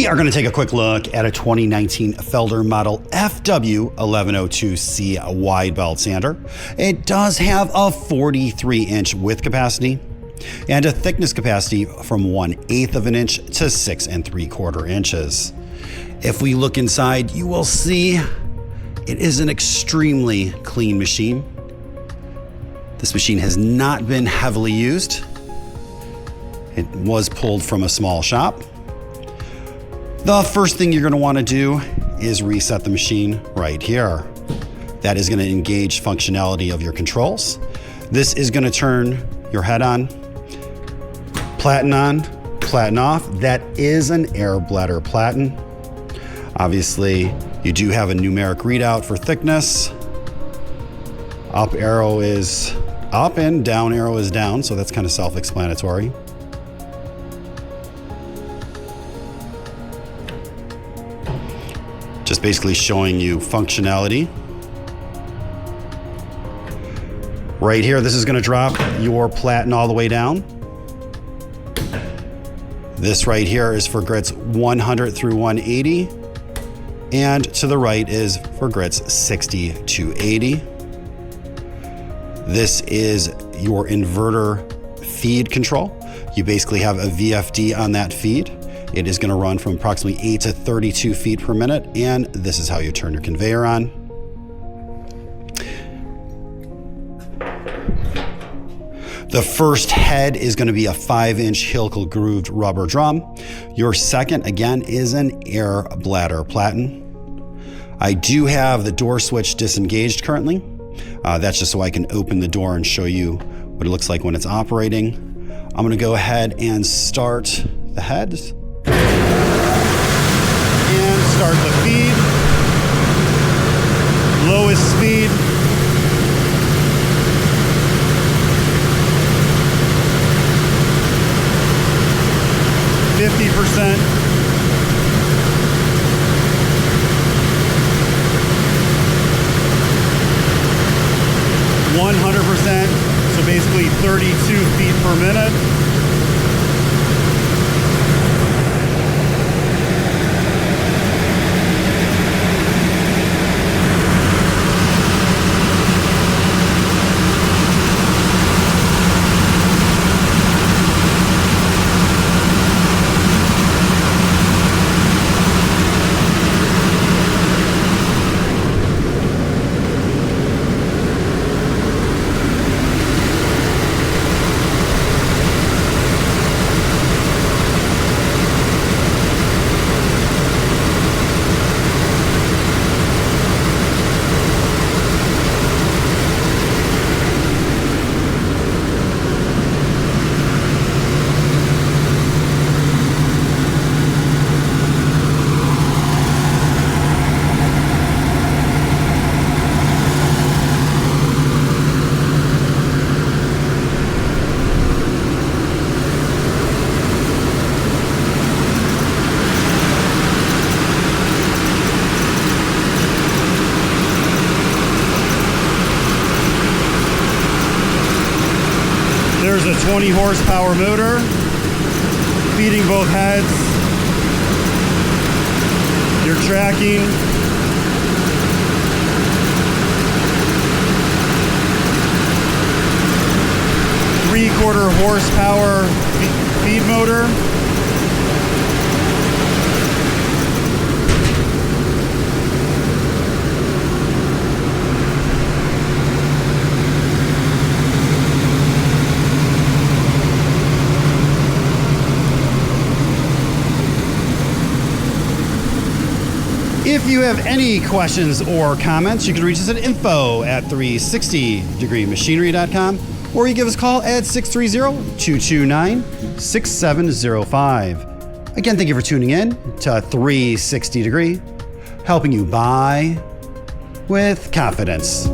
We are going to take a quick look at a 2019 Felder model FW1102C wide belt sander. It does have a 43-inch width capacity and a thickness capacity from 1/8 of an inch to 6 3/4 inches. If we look inside, you will see it is an extremely clean machine. This machine has not been heavily used. It was pulled from a small shop. The first thing you're going to want to do is reset the machine right here. That is going to engage functionality of your controls. This is going to turn your head on, platen off. That is an air bladder platen. Obviously, you do have a numeric readout for thickness. Up arrow is up and down arrow is down, so that's kind of self-explanatory. Just basically showing you functionality. Right here, this is going to drop your platen all the way down. This right here is for grits 100 through 180. And to the right is for grits 60 to 80. This is your inverter feed control. You basically have a VFD on that feed. It is going to run from approximately 8 to 32 feet per minute, and this is how you turn your conveyor on. The first head is going to be a 5-inch helical grooved rubber drum. Your second, again, is an air bladder platen. I do have the door switch disengaged currently. That's just so I can open the door and show you what it looks like when it's operating. I'm going to go ahead and start the heads. And start the feed. Lowest speed. %. 100%, so basically 32 feet per minute. There's a 20 horsepower motor feeding both heads. Your tracking. Three-quarter horsepower feed motor. If you have any questions or comments, you can reach us at info@360degreemachinery.com, or you give us a call at 630-229-6705. Again, thank you for tuning in to 360 Degree, helping you buy with confidence.